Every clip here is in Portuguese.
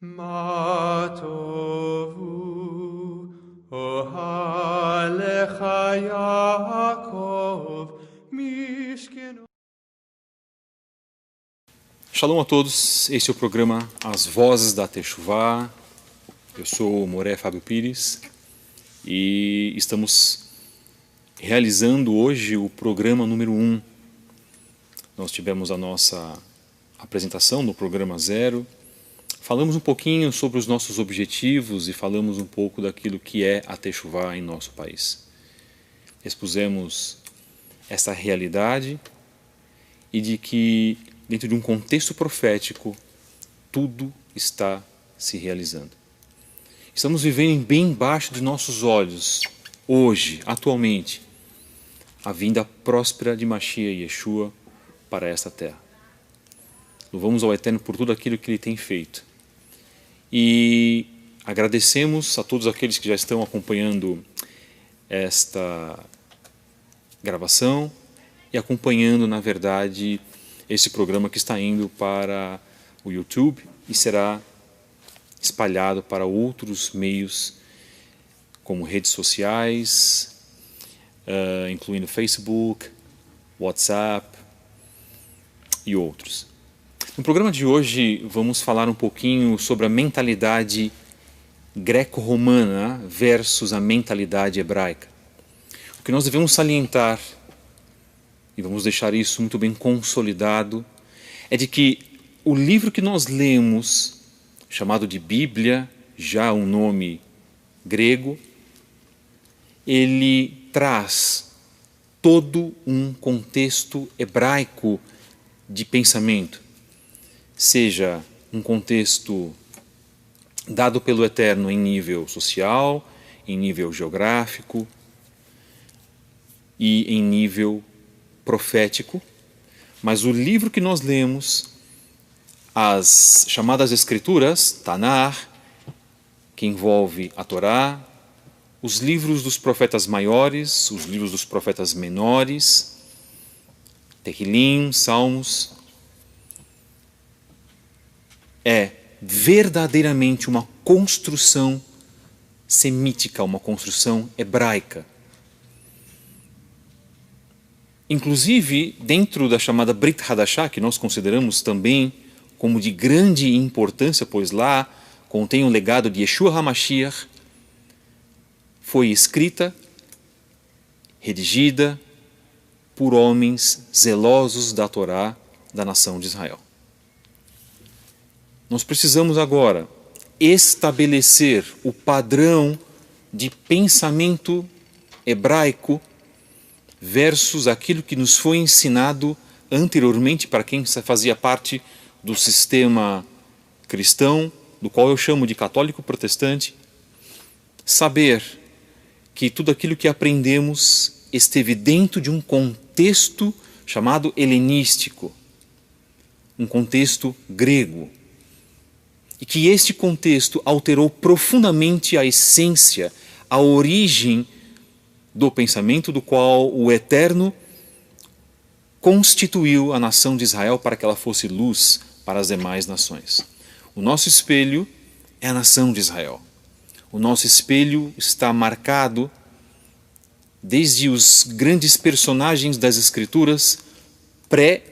מה טובו אוהליך יעקב משכנו. Shalom a todos, este é o programa As Vozes da Techuvá. Eu sou o Moré Fábio Pires e estamos realizando hoje o programa número 1. Nós tivemos a nossa apresentação no programa 0, falamos um pouquinho sobre os nossos objetivos e falamos um pouco daquilo que é a Techuvá em nosso país. Expusemos essa realidade e de que dentro de um contexto profético tudo está se realizando. Estamos vivendo bem embaixo de nossos olhos, hoje, atualmente, a vinda próspera de Mashiach e Yeshua para esta terra. Louvamos ao Eterno por tudo aquilo que Ele tem feito. E agradecemos a todos aqueles que já estão acompanhando esta gravação e acompanhando, na verdade, esse programa que está indo para o YouTube e será espalhado para outros meios, como redes sociais, incluindo Facebook, WhatsApp e outros. No programa de hoje vamos falar um pouquinho sobre a mentalidade greco-romana versus a mentalidade hebraica. O que nós devemos salientar, e vamos deixar isso muito bem consolidado, é de que o livro que nós lemos, chamado de Bíblia, já um nome grego, ele traz todo um contexto hebraico de pensamento, seja um contexto dado pelo Eterno em nível social, em nível geográfico e em nível profético, mas o livro que nós lemos, as chamadas Escrituras, Tanar, que envolve a Torá, os livros dos profetas maiores, os livros dos profetas menores, Tehilim, Salmos, é verdadeiramente uma construção semítica, uma construção hebraica. Inclusive, dentro da chamada Brit Hadashah, que nós consideramos também como de grande importância, pois lá contém o legado de Yeshua HaMashiach, foi escrita, redigida por homens zelosos da Torá da nação de Israel. Nós precisamos agora estabelecer o padrão de pensamento hebraico versus aquilo que nos foi ensinado anteriormente para quem fazia parte do sistema cristão, do qual eu chamo de católico protestante, saber que tudo aquilo que aprendemos esteve dentro de um contexto chamado helenístico, um contexto grego, e que este contexto alterou profundamente a essência, a origem do pensamento do qual o Eterno constituiu a nação de Israel para que ela fosse luz para as demais nações. O nosso espelho é a nação de Israel. O nosso espelho está marcado desde os grandes personagens das Escrituras, pré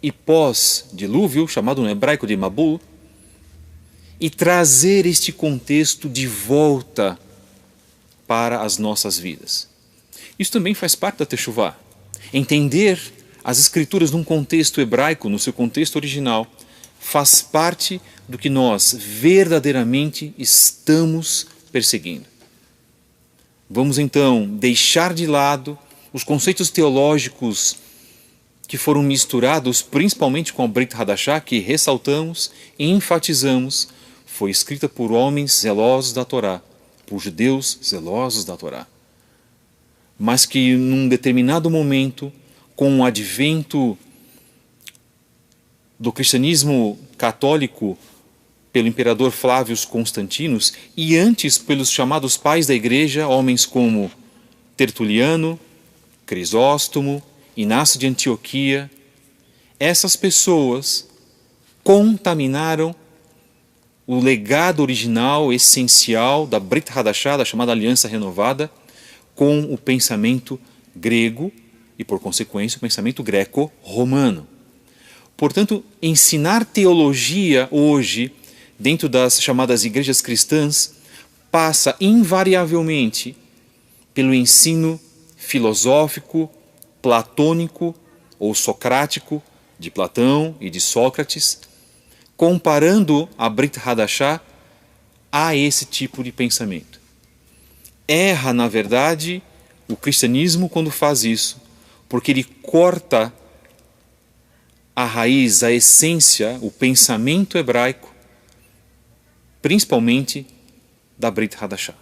e pós-dilúvio, chamado no hebraico de Mabul, e trazer este contexto de volta para as nossas vidas. Isso também faz parte da Techuvá. Entender as Escrituras num contexto hebraico, no seu contexto original, faz parte do que nós verdadeiramente estamos perseguindo. Vamos então deixar de lado os conceitos teológicos que foram misturados principalmente com a Brit Hadashah, que ressaltamos e enfatizamos, foi escrita por homens zelosos da Torá, por judeus zelosos da Torá. Mas que num determinado momento, com o advento do cristianismo católico pelo imperador Flávio Constantinos e antes pelos chamados pais da igreja, homens como Tertuliano, Crisóstomo, Inácio de Antioquia, essas pessoas contaminaram o legado original, essencial da Brit Hadashah, da chamada Aliança Renovada, com o pensamento grego e, por consequência, o pensamento greco-romano. Portanto, ensinar teologia hoje, dentro das chamadas igrejas cristãs, passa invariavelmente pelo ensino filosófico, platônico ou socrático de Platão e de Sócrates, comparando a Brit Hadashah a esse tipo de pensamento. Erra, na verdade, o cristianismo quando faz isso, porque ele corta a raiz, a essência, o pensamento hebraico, principalmente da Brit Hadashah.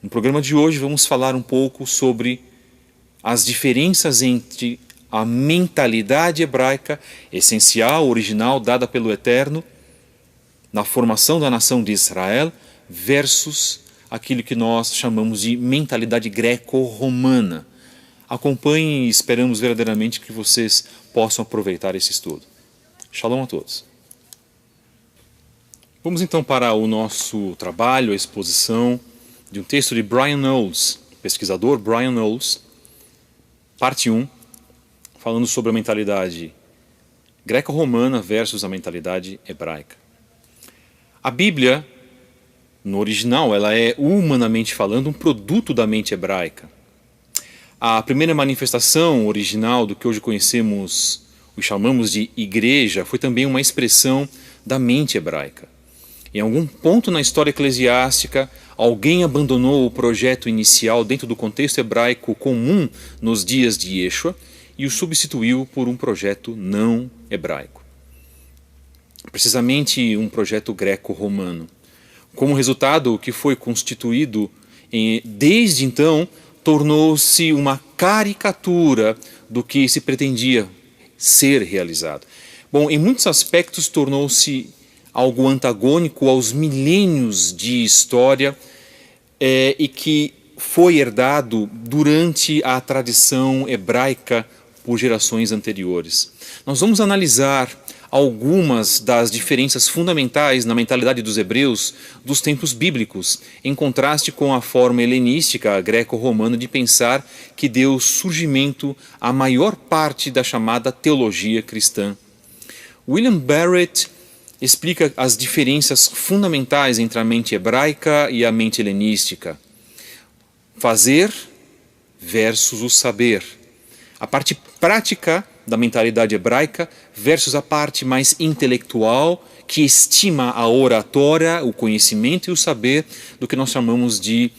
No programa de hoje vamos falar um pouco sobre as diferenças entre a mentalidade hebraica essencial, original, dada pelo Eterno, na formação da nação de Israel, versus aquilo que nós chamamos de mentalidade greco-romana. Acompanhem e esperamos verdadeiramente que vocês possam aproveitar esse estudo. Shalom a todos. Vamos então para o nosso trabalho, a exposição de um texto de Brian Knowles, pesquisador Brian Knowles, parte 1, falando sobre a mentalidade greco-romana versus a mentalidade hebraica. A Bíblia, no original, ela é, humanamente falando, um produto da mente hebraica. A primeira manifestação original do que hoje conhecemos e chamamos de igreja foi também uma expressão da mente hebraica. Em algum ponto na história eclesiástica, alguém abandonou o projeto inicial dentro do contexto hebraico comum nos dias de Yeshua e o substituiu por um projeto não hebraico. Precisamente um projeto greco-romano. Como resultado, o que foi constituído desde então tornou-se uma caricatura do que se pretendia ser realizado. Bom, em muitos aspectos tornou-se algo antagônico aos milênios de história e que foi herdado durante a tradição hebraica por gerações anteriores. Nós vamos analisar algumas das diferenças fundamentais na mentalidade dos hebreus dos tempos bíblicos, em contraste com a forma helenística greco-romana de pensar que deu surgimento à maior parte da chamada teologia cristã. William Barrett explica as diferenças fundamentais entre a mente hebraica e a mente helenística. Fazer versus o saber. A parte prática da mentalidade hebraica versus a parte mais intelectual, que estima a oratória, o conhecimento e o saber do que nós chamamos de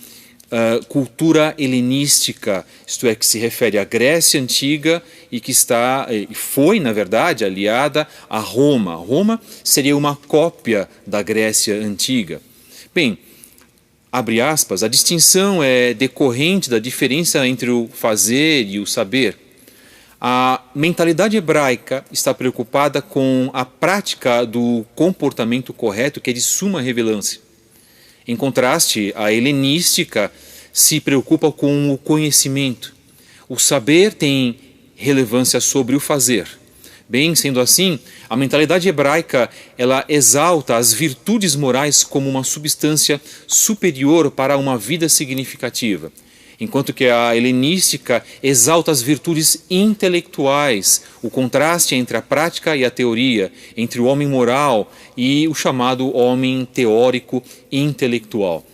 cultura helenística, isto é, que se refere à Grécia Antiga e que foi, na verdade, aliada a Roma. Roma seria uma cópia da Grécia Antiga. Bem, abre aspas, a distinção é decorrente da diferença entre o fazer e o saber. A mentalidade hebraica está preocupada com a prática do comportamento correto, que é de suma relevância. Em contraste, a helenística se preocupa com o conhecimento. O saber tem relevância sobre o fazer. Bem, sendo assim, a mentalidade hebraica ela exalta as virtudes morais como uma substância superior para uma vida significativa, enquanto que a helenística exalta as virtudes intelectuais, o contraste entre a prática e a teoria, entre o homem moral e o chamado homem teórico e intelectual.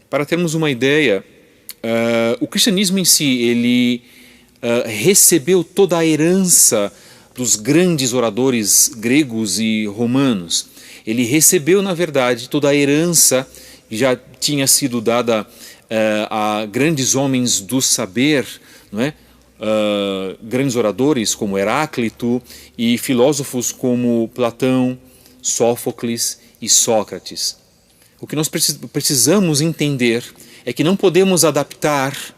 Para termos uma ideia, o cristianismo em si, ele recebeu toda a herança dos grandes oradores gregos e romanos. Ele recebeu, na verdade, toda a herança que já tinha sido dada a grandes homens do saber, não é? Grandes oradores como Heráclito e filósofos como Platão, Sófocles e Sócrates. O que nós precisamos entender é que não podemos adaptar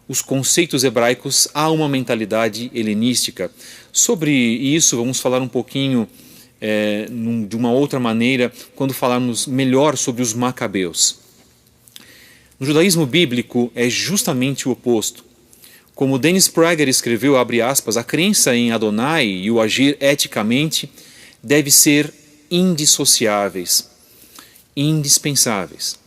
os conceitos hebraicos a uma mentalidade helenística. Sobre isso vamos falar um pouquinho de uma outra maneira quando falarmos melhor sobre os macabeus. No judaísmo bíblico é justamente o oposto. Como Dennis Prager escreveu, abre aspas, a crença em Adonai e o agir eticamente deve ser indissociáveis. indispensáveis.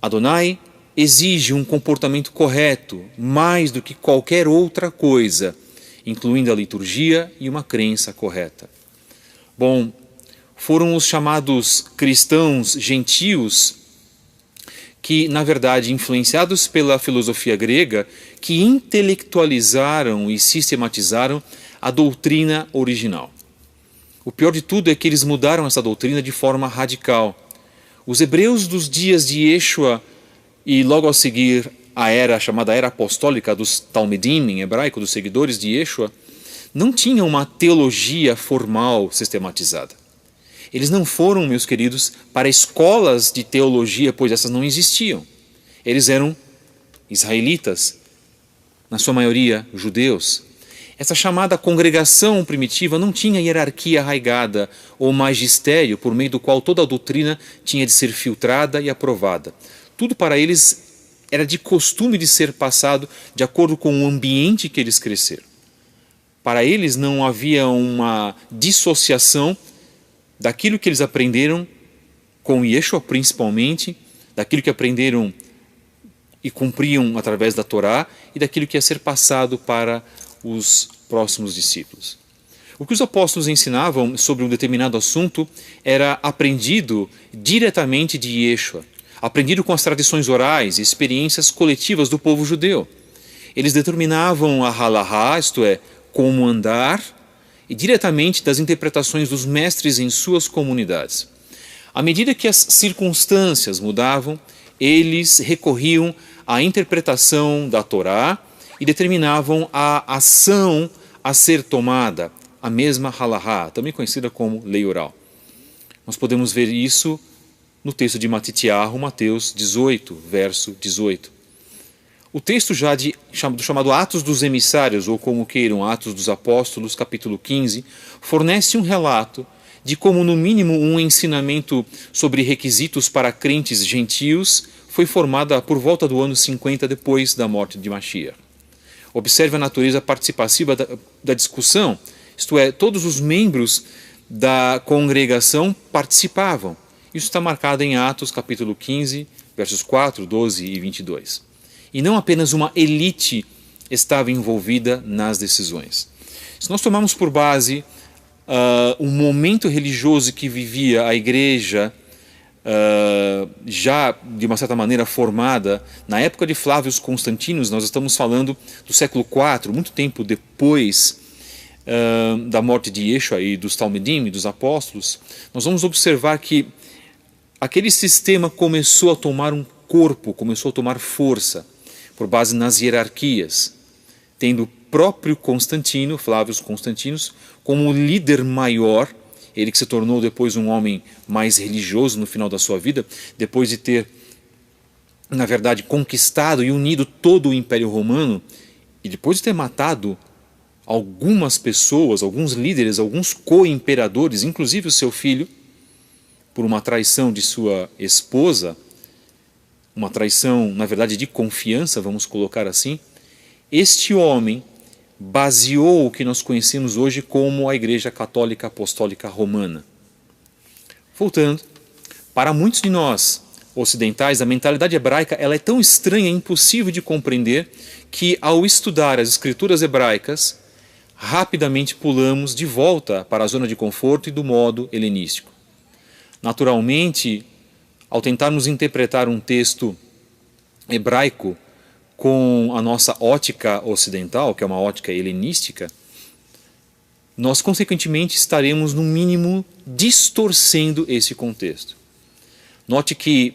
Adonai exige um comportamento correto mais do que qualquer outra coisa, incluindo a liturgia e uma crença correta. Bom, foram os chamados cristãos gentios que, na verdade, influenciados pela filosofia grega, que intelectualizaram e sistematizaram a doutrina original. O pior de tudo é que eles mudaram essa doutrina de forma radical. Os hebreus dos dias de Yeshua e logo a seguir a era chamada Era Apostólica dos Talmidim, em hebraico, dos seguidores de Yeshua, não tinham uma teologia formal sistematizada. Eles não foram, meus queridos, para escolas de teologia, pois essas não existiam. Eles eram israelitas, na sua maioria judeus. Essa chamada congregação primitiva não tinha hierarquia arraigada ou magistério por meio do qual toda a doutrina tinha de ser filtrada e aprovada. Tudo para eles era de costume de ser passado de acordo com o ambiente que eles cresceram. Para eles não havia uma dissociação daquilo que eles aprenderam com Yeshua principalmente, daquilo que aprenderam e cumpriam através da Torá e daquilo que ia ser passado para os próximos discípulos. O que os apóstolos ensinavam sobre um determinado assunto era aprendido diretamente de Yeshua, aprendido com as tradições orais e experiências coletivas do povo judeu. Eles determinavam a halahá, isto é, como andar, e diretamente das interpretações dos mestres em suas comunidades. À medida que as circunstâncias mudavam, eles recorriam à interpretação da Torá e determinavam a ação a ser tomada, a mesma halahá, também conhecida como lei oral. Nós podemos ver isso no texto de Matitiahu, Mateus 18, verso 18. O texto já do chamado Atos dos Emissários, ou como queiram, Atos dos Apóstolos, capítulo 15, fornece um relato de como, no mínimo, um ensinamento sobre requisitos para crentes gentios foi formada por volta do ano 50 depois da morte de Mashiach. Observe a natureza participativa da discussão, isto é, todos os membros da congregação participavam. Isso está marcado em Atos, capítulo 15, versos 4, 12 e 22. E não apenas uma elite estava envolvida nas decisões. Se nós tomarmos por base o momento religioso que vivia a igreja, já de uma certa maneira formada, na época de Flávio Constantino, nós estamos falando do século IV, muito tempo depois da morte de Yeshua e dos Talmidim e dos apóstolos, nós vamos observar que aquele sistema começou a tomar um corpo, começou a tomar força, por base nas hierarquias, tendo o próprio Constantino, Flávio Constantinos, como o líder maior, ele que se tornou depois um homem mais religioso no final da sua vida, depois de ter, na verdade, conquistado e unido todo o Império Romano, e depois de ter matado algumas pessoas, alguns líderes, alguns co-imperadores, inclusive o seu filho, por uma traição de sua esposa, uma traição, na verdade, de confiança, vamos colocar assim, este homem baseou o que nós conhecemos hoje como a Igreja Católica Apostólica Romana. Voltando, para muitos de nós ocidentais, a mentalidade hebraica ela é tão estranha e impossível de compreender que, ao estudar as escrituras hebraicas, rapidamente pulamos de volta para a zona de conforto e do modo helenístico. Naturalmente, ao tentarmos interpretar um texto hebraico com a nossa ótica ocidental, que é uma ótica helenística, nós consequentemente estaremos no mínimo distorcendo esse contexto. Note que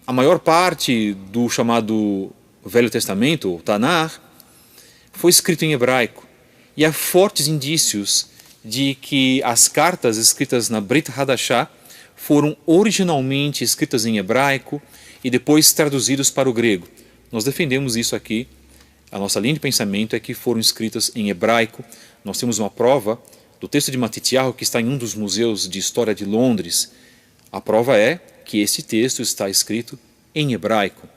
a maior parte do chamado Velho Testamento, o Tanar, foi escrito em hebraico, e há fortes indícios de que as cartas escritas na Brit Hadashah foram originalmente escritas em hebraico e depois traduzidas para o grego. Nós defendemos isso aqui. A nossa linha de pensamento é que foram escritas em hebraico. Nós temos uma prova do texto de Matitiahu que está em um dos museus de história de Londres. A prova é que esse texto está escrito em hebraico.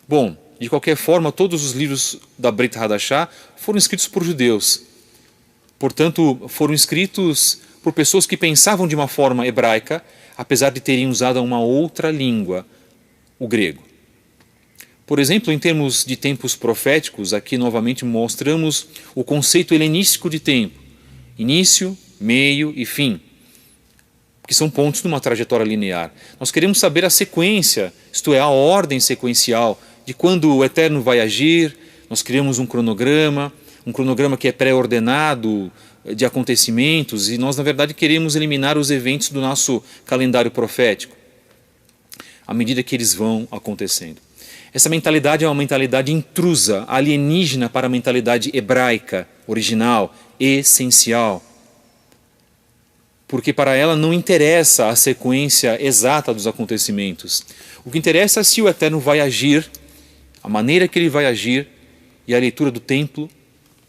Bom, de qualquer forma, todos os livros da Brit Hadashah foram escritos por judeus. Portanto, foram escritos por pessoas que pensavam de uma forma hebraica, apesar de terem usado uma outra língua, o grego. Por exemplo, em termos de tempos proféticos, aqui novamente mostramos o conceito helenístico de tempo: início, meio e fim, que são pontos de uma trajetória linear. Nós queremos saber a sequência, isto é, a ordem sequencial de quando o Eterno vai agir. Nós criamos um cronograma que é pré-ordenado de acontecimentos, e nós, na verdade, queremos eliminar os eventos do nosso calendário profético, à medida que eles vão acontecendo. Essa mentalidade é uma mentalidade intrusa, alienígena para a mentalidade hebraica, original, essencial. Porque para ela não interessa a sequência exata dos acontecimentos. O que interessa é se o Eterno vai agir, a maneira que ele vai agir, e a leitura do templo,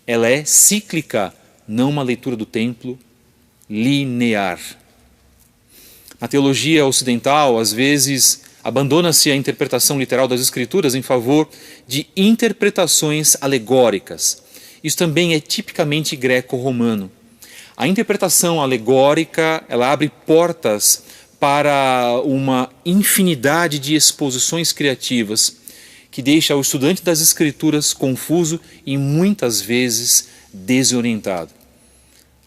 ela é cíclica, não uma leitura do templo linear. Na teologia ocidental, às vezes, abandona-se a interpretação literal das Escrituras em favor de interpretações alegóricas. Isso também é tipicamente greco-romano. A interpretação alegórica, ela abre portas para uma infinidade de exposições criativas que deixa o estudante das Escrituras confuso e muitas vezes desorientado.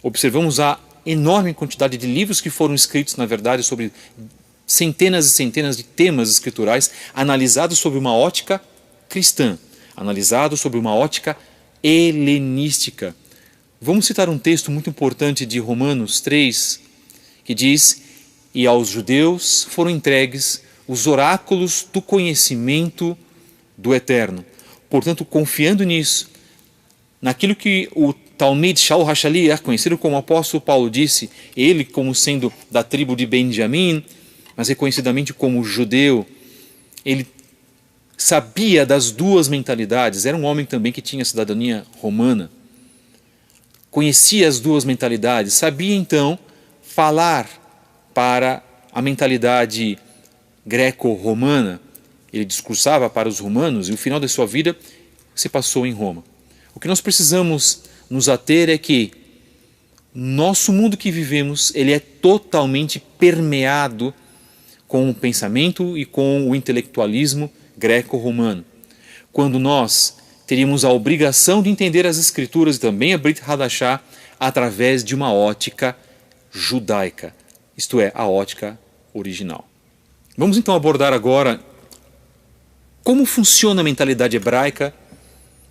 Observamos a enorme quantidade de livros que foram escritos, na verdade, sobre centenas e centenas de temas escriturais, analisados sob uma ótica cristã, analisados sob uma ótica helenística. Vamos citar um texto muito importante de Romanos 3, que diz: e aos judeus foram entregues os oráculos do conhecimento do Eterno. Portanto, confiando nisso, naquilo que o Talmid Shaul HaShaliach, conhecido como apóstolo Paulo, disse, ele como sendo da tribo de Benjamim, mas reconhecidamente como judeu, ele sabia das duas mentalidades, era um homem também que tinha cidadania romana, conhecia as duas mentalidades, sabia então falar para a mentalidade greco-romana. Ele discursava para os romanos e o final da sua vida se passou em Roma. O que nós precisamos nos ater é que nosso mundo que vivemos, ele é totalmente permeado com o pensamento e com o intelectualismo greco-romano. Quando nós teríamos a obrigação de entender as Escrituras e também a Brit Hadashah através de uma ótica judaica, isto é, a ótica original. Vamos então abordar agora como funciona a mentalidade hebraica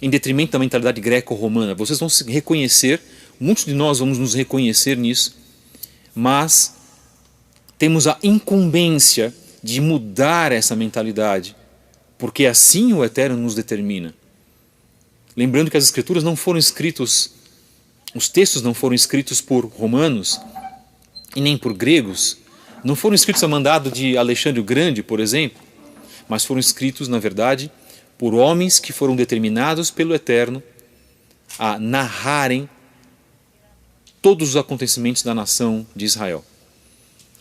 em detrimento da mentalidade greco-romana. Vocês vão se reconhecer, muitos de nós vamos nos reconhecer nisso, mas temos a incumbência de mudar essa mentalidade, porque assim o Eterno nos determina. Lembrando que as Escrituras não foram escritos, os textos não foram escritos por romanos e nem por gregos, não foram escritos a mandado de Alexandre o Grande, por exemplo, mas foram escritos, na verdade, por homens que foram determinados pelo Eterno a narrarem todos os acontecimentos da nação de Israel.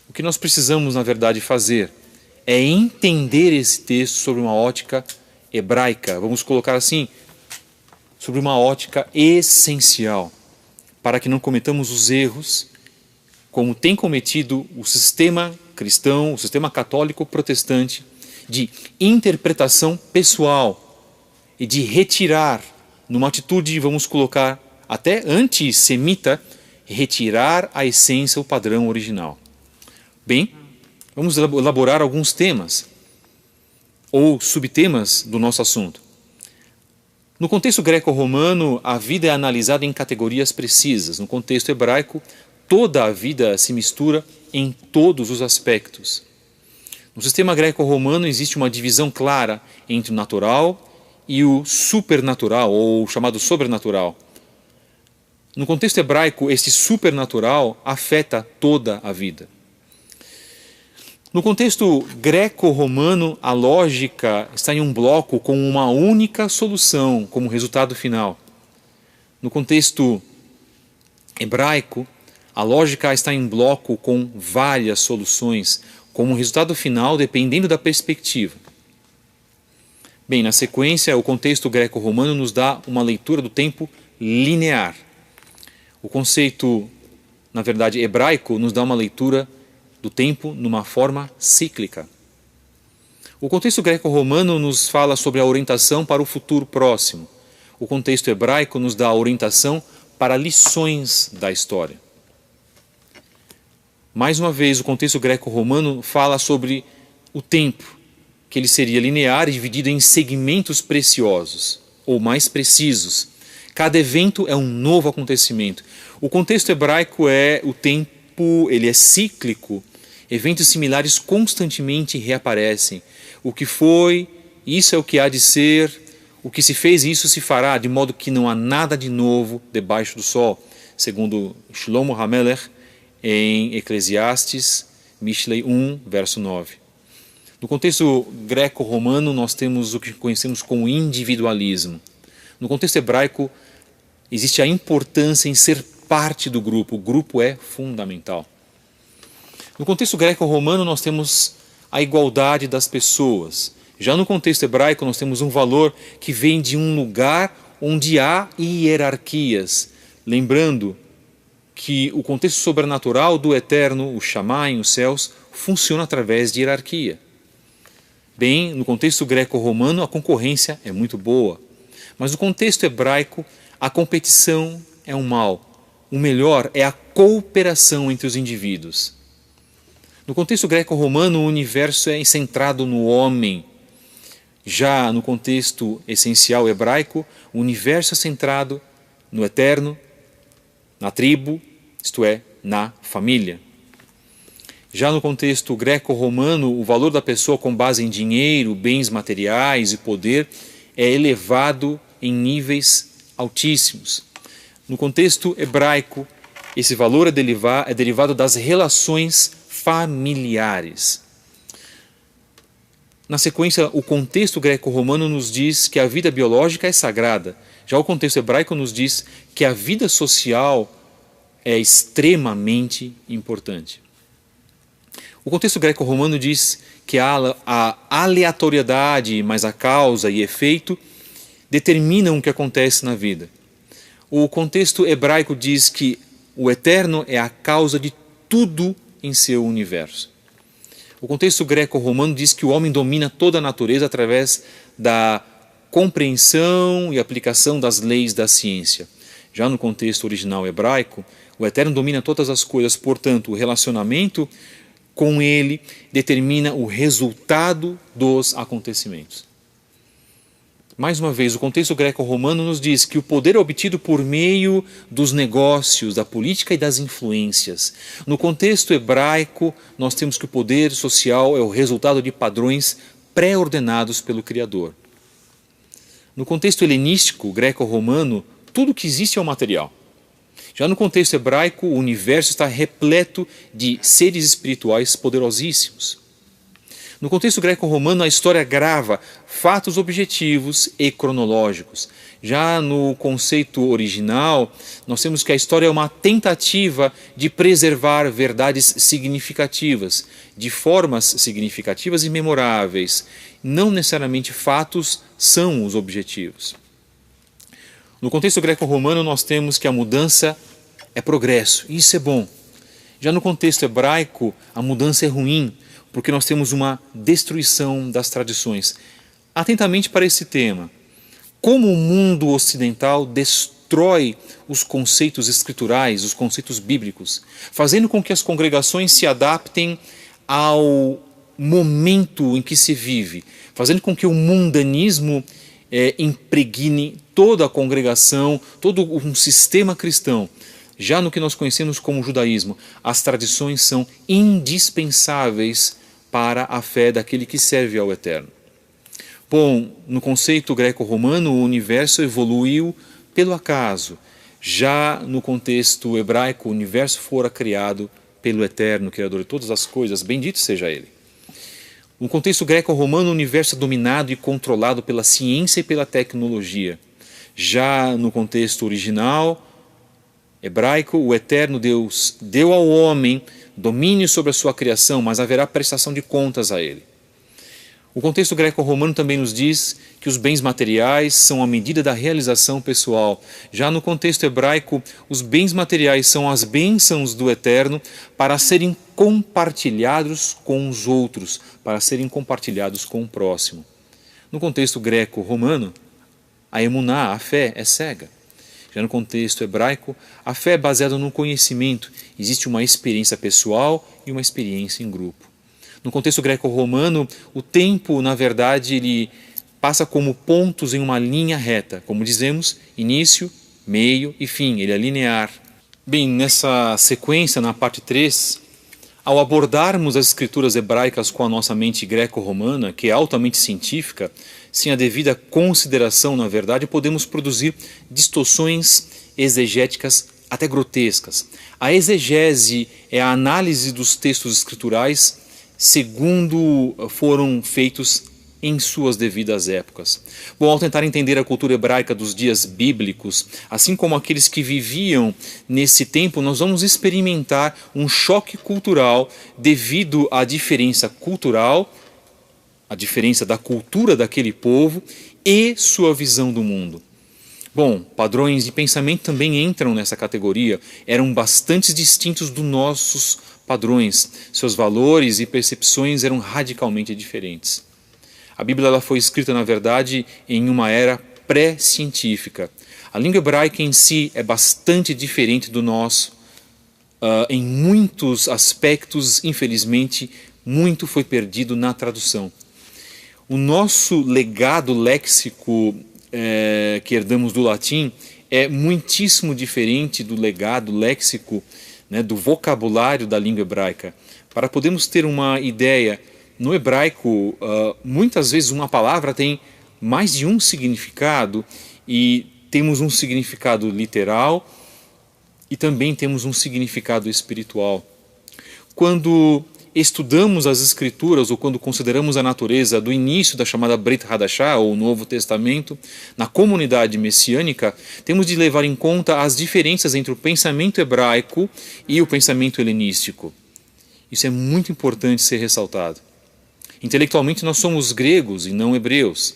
O que nós precisamos, na verdade, fazer é entender esse texto sobre uma ótica hebraica, vamos colocar assim, sobre uma ótica essencial, para que não cometamos os erros como tem cometido o sistema cristão, o sistema católico protestante, de interpretação pessoal e de retirar, numa atitude, vamos colocar, até antissemita, retirar a essência, o padrão original. Bem, vamos elaborar alguns temas ou subtemas do nosso assunto. No contexto greco-romano, a vida é analisada em categorias precisas. No contexto hebraico, toda a vida se mistura em todos os aspectos. No sistema greco-romano existe uma divisão clara entre o natural e o supernatural, ou chamado sobrenatural. No contexto hebraico, esse supernatural afeta toda a vida. No contexto greco-romano, a lógica está em um bloco com uma única solução como resultado final. No contexto hebraico, a lógica está em bloco com várias soluções, como resultado final dependendo da perspectiva. Bem, na sequência, o contexto greco-romano nos dá uma leitura do tempo linear. O conceito, na verdade, hebraico nos dá uma leitura do tempo numa forma cíclica. O contexto greco-romano nos fala sobre a orientação para o futuro próximo. O contexto hebraico nos dá a orientação para lições da história. Mais uma vez, o contexto greco-romano fala sobre o tempo, que ele seria linear e dividido em segmentos preciosos, ou mais precisos. Cada evento é um novo acontecimento. O contexto hebraico é o tempo, ele é cíclico. Eventos similares constantemente reaparecem. O que foi, isso é o que há de ser. O que se fez, isso se fará, de modo que não há nada de novo debaixo do sol, segundo Shlomo HaMelech em Eclesiastes, Mishlei 1, verso 9. No contexto greco-romano, nós temos o que conhecemos como individualismo. No contexto hebraico, existe a importância em ser parte do grupo. O grupo é fundamental. No contexto greco-romano, nós temos a igualdade das pessoas. Já no contexto hebraico, nós temos um valor que vem de um lugar onde há hierarquias. Lembrando que o contexto sobrenatural do eterno, o Shamayim, os céus, funciona através de hierarquia. Bem, no contexto greco-romano, a concorrência é muito boa. Mas no contexto hebraico, a competição é um mal. O melhor é a cooperação entre os indivíduos. No contexto greco-romano, o universo é centrado no homem. Já no contexto essencial hebraico, o universo é centrado no eterno, na tribo, isto é, na família. Já no contexto greco-romano, o valor da pessoa com base em dinheiro, bens materiais e poder é elevado em níveis altíssimos. No contexto hebraico, esse valor é derivado das relações familiares. Na sequência, o contexto greco-romano nos diz que a vida biológica é sagrada. Já o contexto hebraico nos diz que a vida social é extremamente importante. O contexto greco-romano diz que a aleatoriedade, mas a causa e efeito determinam o que acontece na vida. O contexto hebraico diz que o eterno é a causa de tudo em seu universo. O contexto greco-romano diz que o homem domina toda a natureza através da compreensão e aplicação das leis da ciência. Já no contexto original hebraico, o eterno domina todas as coisas, portanto, o relacionamento com ele determina o resultado dos acontecimentos. Mais uma vez, o contexto greco-romano nos diz que o poder é obtido por meio dos negócios, da política e das influências. No contexto hebraico, nós temos que o poder social é o resultado de padrões pré-ordenados pelo Criador. No contexto helenístico, greco-romano, tudo que existe é o material. Já no contexto hebraico, o universo está repleto de seres espirituais poderosíssimos. No contexto greco-romano, a história grava fatos objetivos e cronológicos. Já no conceito original, nós temos que a história é uma tentativa de preservar verdades significativas, de formas significativas e memoráveis. Não necessariamente fatos são os objetivos. No contexto greco-romano, nós temos que a mudança é progresso, e isso é bom. Já no contexto hebraico, a mudança é ruim, porque nós temos uma destruição das tradições. Atentamente para esse tema. Como o mundo ocidental destrói os conceitos escriturais, os conceitos bíblicos, fazendo com que as congregações se adaptem ao momento em que se vive, fazendo com que o mundanismo impregne toda a congregação, todo um sistema cristão. Já no que nós conhecemos como judaísmo, as tradições são indispensáveis para a fé daquele que serve ao Eterno. Bom, no conceito greco-romano, o universo evoluiu pelo acaso. Já no contexto hebraico, o universo fora criado pelo Eterno, Criador de todas as coisas, bendito seja Ele. No contexto greco-romano, o universo é dominado e controlado pela ciência e pela tecnologia. Já no contexto original hebraico, o Eterno Deus deu ao homem domínio sobre a sua criação, mas haverá prestação de contas a ele. O contexto greco-romano também nos diz que os bens materiais são a medida da realização pessoal. Já no contexto hebraico, os bens materiais são as bênçãos do Eterno para serem compartilhados com os outros, para serem compartilhados com o próximo. No contexto greco-romano, a emuná, a fé, é cega. Já no contexto hebraico, a fé é baseada no conhecimento. Existe uma experiência pessoal e uma experiência em grupo. No contexto greco-romano, o tempo, na verdade, ele passa como pontos em uma linha reta. Como dizemos, início, meio e fim, ele é linear. Bem, nessa sequência, na parte 3, ao abordarmos as escrituras hebraicas com a nossa mente greco-romana, que é altamente científica, sem a devida consideração, na verdade, podemos produzir distorções exegéticas até grotescas. A exegese é a análise dos textos escriturais segundo foram feitos em suas devidas épocas. Bom, ao tentar entender a cultura hebraica dos dias bíblicos, assim como aqueles que viviam nesse tempo, nós vamos experimentar um choque cultural devido à diferença cultural, a diferença da cultura daquele povo e sua visão do mundo. Bom, padrões de pensamento também entram nessa categoria, eram bastante distintos dos nossos padrões, seus valores e percepções eram radicalmente diferentes. A Bíblia ela foi escrita, na verdade, em uma era pré-científica. A língua hebraica em si é bastante diferente do nosso. Em muitos aspectos, infelizmente, muito foi perdido na tradução. O nosso legado léxico que herdamos do latim é muitíssimo diferente do legado léxico, do vocabulário da língua hebraica. Para podermos ter uma ideia, no hebraico, muitas vezes uma palavra tem mais de um significado e temos um significado literal e também temos um significado espiritual. Quando estudamos as Escrituras ou quando consideramos a natureza do início da chamada Brit Hadashah, ou Novo Testamento, na comunidade messiânica, temos de levar em conta as diferenças entre o pensamento hebraico e o pensamento helenístico. Isso é muito importante ser ressaltado. Intelectualmente nós somos gregos e não hebreus.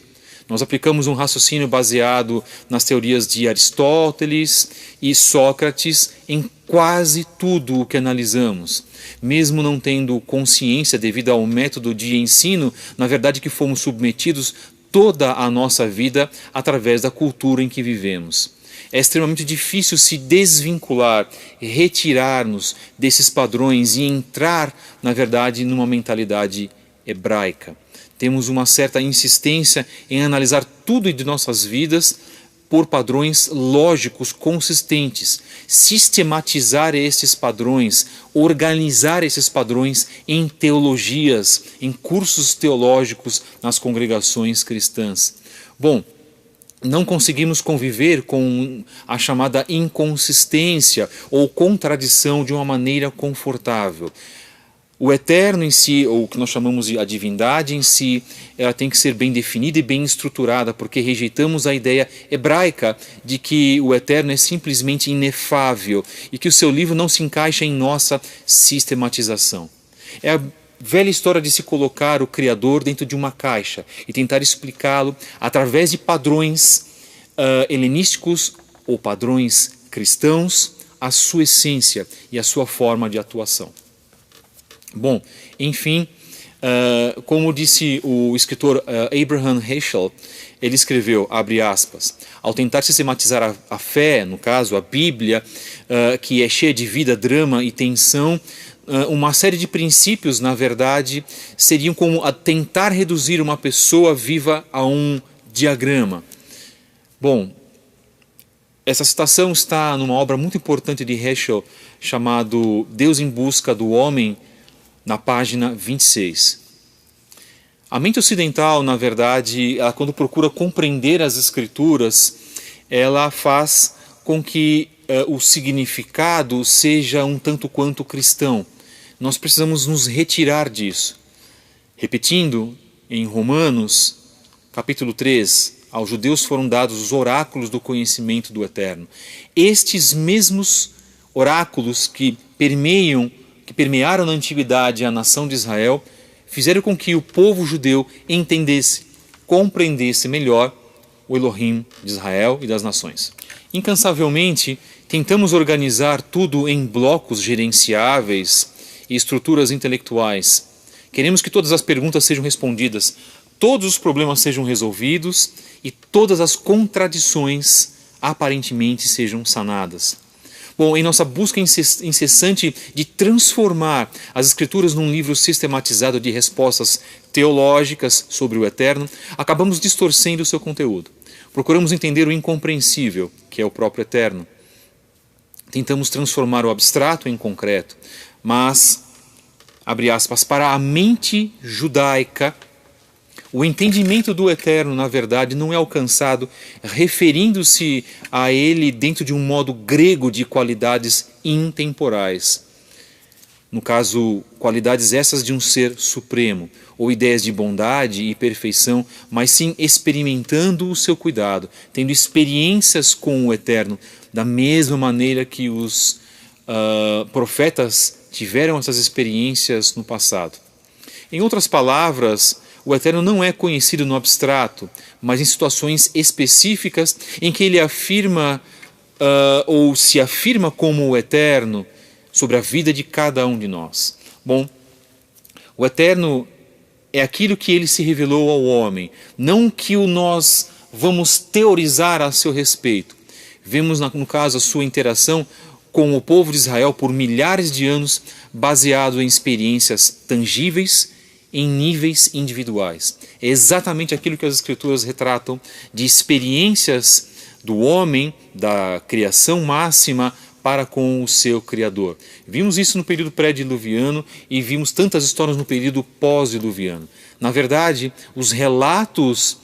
Nós aplicamos um raciocínio baseado nas teorias de Aristóteles e Sócrates em quase tudo o que analisamos. Mesmo não tendo consciência devido ao método de ensino, na verdade que fomos submetidos toda a nossa vida através da cultura em que vivemos. É extremamente difícil se desvincular, retirar-nos desses padrões e entrar, na verdade, numa mentalidade hebraica. Temos uma certa insistência em analisar tudo de nossas vidas por padrões lógicos consistentes, sistematizar esses padrões, organizar esses padrões em teologias, em cursos teológicos nas congregações cristãs. Bom, não conseguimos conviver com a chamada inconsistência ou contradição de uma maneira confortável. O eterno em si, ou o que nós chamamos de a divindade em si, ela tem que ser bem definida e bem estruturada, porque rejeitamos a ideia hebraica de que o eterno é simplesmente inefável e que o seu livro não se encaixa em nossa sistematização. É a velha história de se colocar o Criador dentro de uma caixa e tentar explicá-lo através de padrões helenísticos ou padrões cristãos, a sua essência e a sua forma de atuação. Bom, enfim, como disse o escritor Abraham Heschel, ele escreveu, abre aspas, ao tentar sistematizar a fé, no caso a Bíblia, que é cheia de vida, drama e tensão, uma série de princípios, na verdade, seriam como a tentar reduzir uma pessoa viva a um diagrama. Bom, essa citação está numa obra muito importante de Heschel, chamado Deus em Busca do Homem, na página 26. A mente ocidental, na verdade, ela, quando procura compreender as Escrituras, ela faz com que o significado seja um tanto quanto cristão. Nós precisamos nos retirar disso. Repetindo, em Romanos, capítulo 3, aos judeus foram dados os oráculos do conhecimento do Eterno. Estes mesmos oráculos que permearam na antiguidade a nação de Israel, fizeram com que o povo judeu entendesse, compreendesse melhor o Elohim de Israel e das nações. Incansavelmente, tentamos organizar tudo em blocos gerenciáveis e estruturas intelectuais. Queremos que todas as perguntas sejam respondidas, todos os problemas sejam resolvidos e todas as contradições aparentemente sejam sanadas. Bom, em nossa busca incessante de transformar as Escrituras num livro sistematizado de respostas teológicas sobre o eterno, acabamos distorcendo o seu conteúdo. Procuramos entender o incompreensível, que é o próprio eterno. Tentamos transformar o abstrato em concreto, mas, abre aspas, para a mente judaica, o entendimento do eterno, na verdade, não é alcançado referindo-se a ele dentro de um modo grego de qualidades intemporais. No caso, qualidades essas de um ser supremo, ou ideias de bondade e perfeição, mas sim experimentando o seu cuidado, tendo experiências com o eterno, da mesma maneira que os profetas tiveram essas experiências no passado. Em outras palavras, o eterno não é conhecido no abstrato, mas em situações específicas em que ele afirma ou se afirma como o eterno sobre a vida de cada um de nós. Bom, o eterno é aquilo que ele se revelou ao homem, não que nós vamos teorizar a seu respeito. Vemos, no caso, a sua interação com o povo de Israel por milhares de anos, baseado em experiências tangíveis em níveis individuais. É exatamente aquilo que as Escrituras retratam de experiências do homem, da criação máxima para com o seu Criador. Vimos isso no período pré-diluviano e vimos tantas histórias no período pós-diluviano. Na verdade, os relatos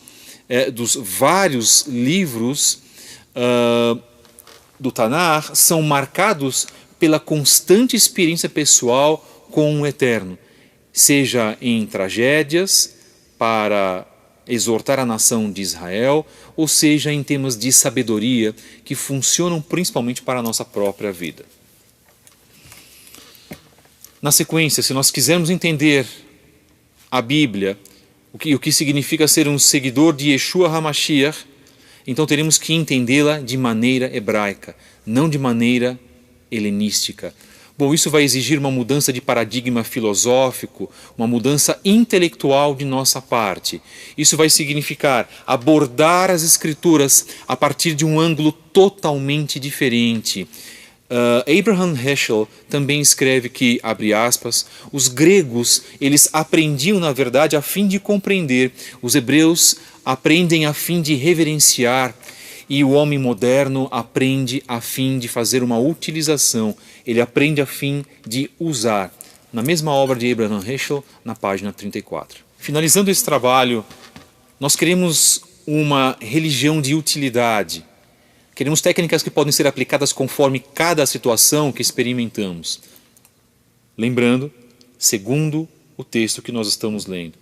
dos vários livros do Tanar são marcados pela constante experiência pessoal com o Eterno, seja em tragédias para exortar a nação de Israel, ou seja em temas de sabedoria que funcionam principalmente para a nossa própria vida. Na sequência, se nós quisermos entender a Bíblia, o que significa ser um seguidor de Yeshua HaMashiach, então teremos que entendê-la de maneira hebraica, não de maneira helenística. Bom, isso vai exigir uma mudança de paradigma filosófico, uma mudança intelectual de nossa parte. Isso vai significar abordar as Escrituras a partir de um ângulo totalmente diferente. Abraham Heschel também escreve que, abre aspas, os gregos, eles aprendiam na verdade a fim de compreender, os hebreus aprendem a fim de reverenciar, e o homem moderno aprende a fim de fazer uma utilização, ele aprende a fim de usar. Na mesma obra de Abraham Heschel, na página 34. Finalizando esse trabalho, nós queremos uma religião de utilidade. Queremos técnicas que podem ser aplicadas conforme cada situação que experimentamos. Lembrando, segundo o texto que nós estamos lendo.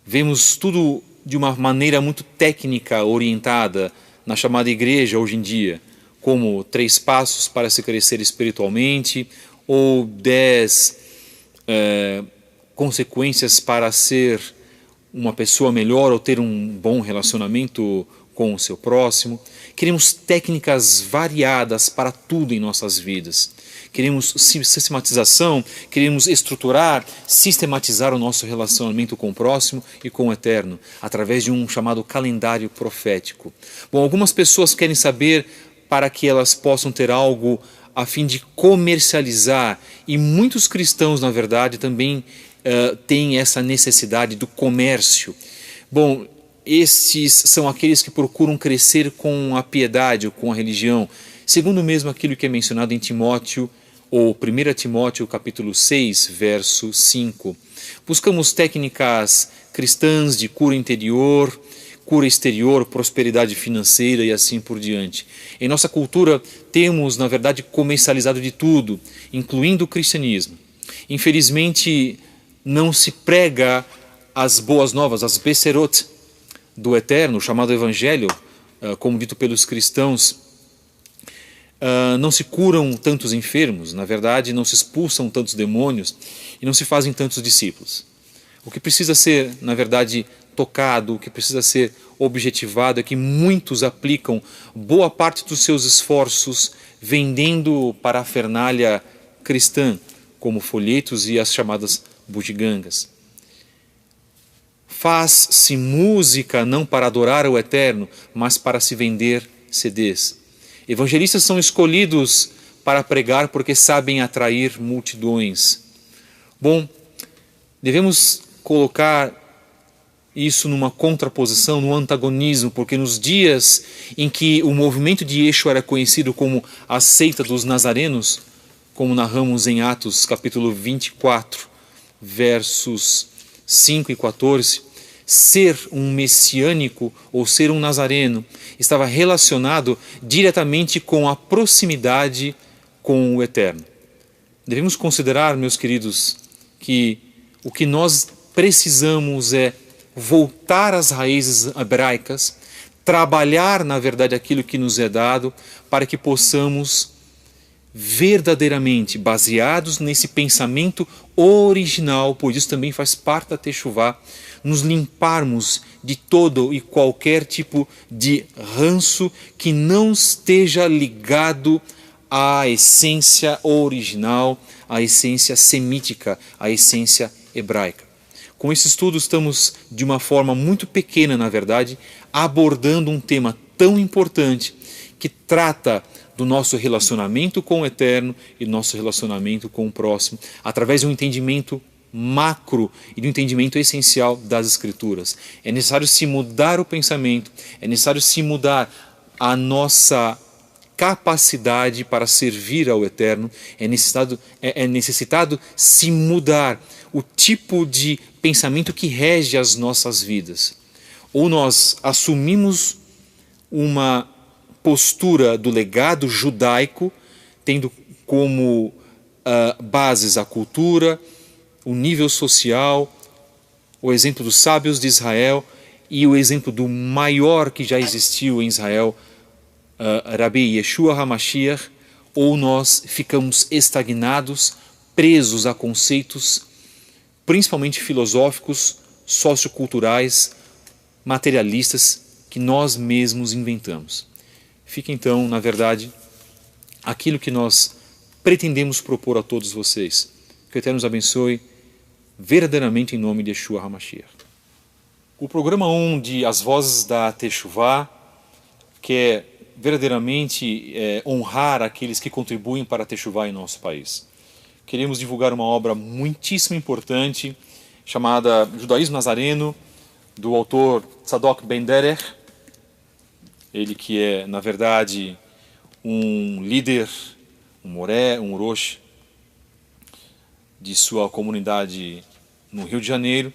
Vemos tudo de uma maneira muito técnica, orientada, na chamada igreja hoje em dia, como 3 passos para se crescer espiritualmente, ou 10 consequências para ser uma pessoa melhor ou ter um bom relacionamento com o seu próximo. Queremos técnicas variadas para tudo em nossas vidas. Queremos sistematização, queremos estruturar, sistematizar o nosso relacionamento com o próximo e com o eterno, através de um chamado calendário profético. Bom, algumas pessoas querem saber para que elas possam ter algo a fim de comercializar, e muitos cristãos, na verdade, também têm essa necessidade do comércio. Bom, esses são aqueles que procuram crescer com a piedade ou com a religião, segundo mesmo aquilo que é mencionado em Timóteo, ou 1 Timóteo capítulo 6, verso 5. Buscamos técnicas cristãs de cura interior, cura exterior, prosperidade financeira e assim por diante. Em nossa cultura temos, na verdade, comercializado de tudo, incluindo o cristianismo. Infelizmente, não se prega as boas novas, as beserot do Eterno, chamado Evangelho, como dito pelos cristãos. Não se curam tantos enfermos, na verdade não se expulsam tantos demônios e não se fazem tantos discípulos. O que precisa ser, na verdade, tocado, o que precisa ser objetivado é que muitos aplicam boa parte dos seus esforços vendendo parafernália cristã, como folhetos e as chamadas bugigangas. Faz-se música não para adorar o Eterno, mas para se vender CDs. Evangelistas são escolhidos para pregar porque sabem atrair multidões. Bom, devemos colocar isso numa contraposição, num antagonismo, porque nos dias em que o movimento de Yeshua era conhecido como a seita dos nazarenos, como narramos em Atos capítulo 24, versos 5 e 14, ser um messiânico ou ser um nazareno estava relacionado diretamente com a proximidade com o Eterno. Devemos considerar, meus queridos, que o que nós precisamos é voltar às raízes hebraicas, trabalhar, na verdade, aquilo que nos é dado, para que possamos verdadeiramente, baseados nesse pensamento original, pois isso também faz parte da Teshuvá, nos limparmos de todo e qualquer tipo de ranço que não esteja ligado à essência original, à essência semítica, à essência hebraica. Com esse estudo estamos, de uma forma muito pequena, na verdade, abordando um tema tão importante que trata do nosso relacionamento com o Eterno e do nosso relacionamento com o próximo, através de um entendimento macro e de um entendimento essencial das Escrituras. É necessário se mudar o pensamento, é necessário se mudar a nossa capacidade para servir ao Eterno, é necessitado se mudar o tipo de pensamento que rege as nossas vidas. Ou nós assumimos uma postura do legado judaico, tendo como bases a cultura, o nível social, o exemplo dos sábios de Israel e o exemplo do maior que já existiu em Israel, Rabi Yeshua HaMashiach, ou nós ficamos estagnados, presos a conceitos principalmente filosóficos, socioculturais, materialistas, que nós mesmos inventamos. Fica então, na verdade, aquilo que nós pretendemos propor a todos vocês. Que o Eterno nos abençoe verdadeiramente em nome de Yeshua HaMashiach. O programa 1 de As Vozes da Teshuvá quer verdadeiramente honrar aqueles que contribuem para a Teshuvá em nosso país. Queremos divulgar uma obra muitíssimo importante, chamada Judaísmo Nazareno, do autor Tzadok Ben Derech, ele que é, na verdade, um líder, um moré, um rosh de sua comunidade no Rio de Janeiro,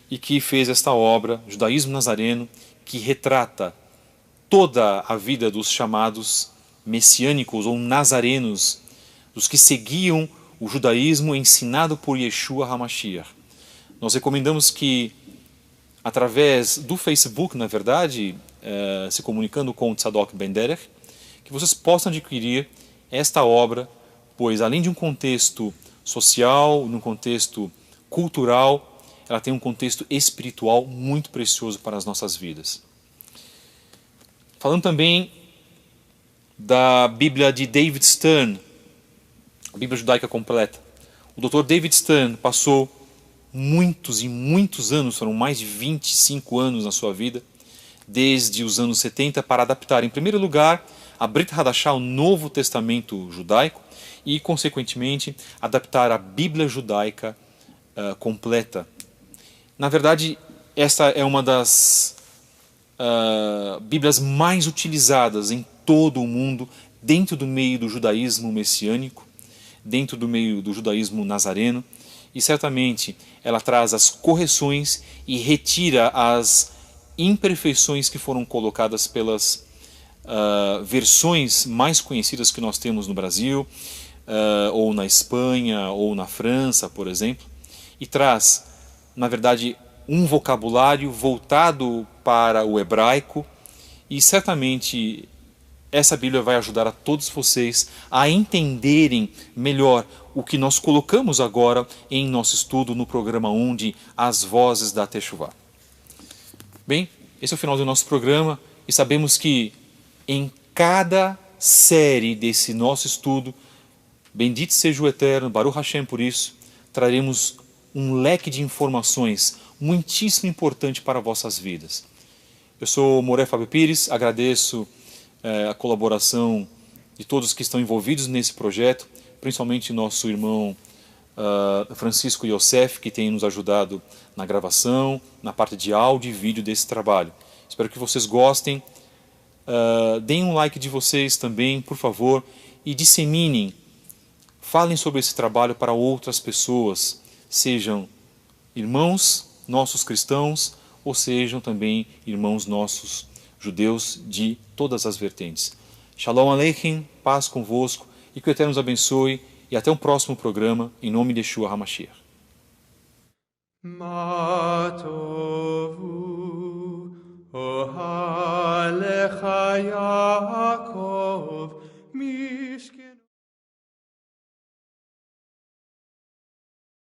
e que fez esta obra, Judaísmo Nazareno, que retrata toda a vida dos chamados messiânicos ou nazarenos, dos que seguiam o judaísmo ensinado por Yeshua HaMashiach. Nós recomendamos que, através do Facebook, na verdade, se comunicando com o Tzadok Ben Derech, que vocês possam adquirir esta obra, pois além de um contexto social, num contexto cultural, ela tem um contexto espiritual muito precioso para as nossas vidas. Falando também da Bíblia de David Stern, a Bíblia Judaica Completa. O Dr. David Stern passou muitos e muitos anos, foram mais de 25 anos na sua vida, desde os anos 70, para adaptar, em primeiro lugar, a Brit Hadashah, o Novo Testamento judaico, e, consequentemente, adaptar a Bíblia Judaica completa. Na verdade, esta é uma das Bíblias mais utilizadas em todo o mundo, dentro do meio do judaísmo messiânico, dentro do meio do judaísmo nazareno, e certamente ela traz as correções e retira as imperfeições que foram colocadas pelas versões mais conhecidas que nós temos no Brasil, ou na Espanha, ou na França, por exemplo, e traz, na verdade, um vocabulário voltado para o hebraico, e certamente essa Bíblia vai ajudar a todos vocês a entenderem melhor o que nós colocamos agora em nosso estudo no programa 1 de As Vozes da Teshuvá. Bem, esse é o final do nosso programa e sabemos que em cada série desse nosso estudo, bendito seja o Eterno, Baruch Hashem por isso, traremos um leque de informações muitíssimo importante para vossas vidas. Eu sou Moré Fábio Pires, agradeço a colaboração de todos que estão envolvidos nesse projeto, principalmente nosso irmão Francisco Yosef, que tem nos ajudado na gravação, na parte de áudio e vídeo desse trabalho. Espero que vocês gostem. Deem um like de vocês também, por favor, e disseminem, falem sobre esse trabalho para outras pessoas, sejam irmãos nossos cristãos ou sejam também irmãos nossos judeus de todas as vertentes. Shalom Aleichem, paz convosco e que o Eterno nos abençoe e até o próximo programa em nome de Yeshua HaMashiach. Ma tovu ohalecha Yaakov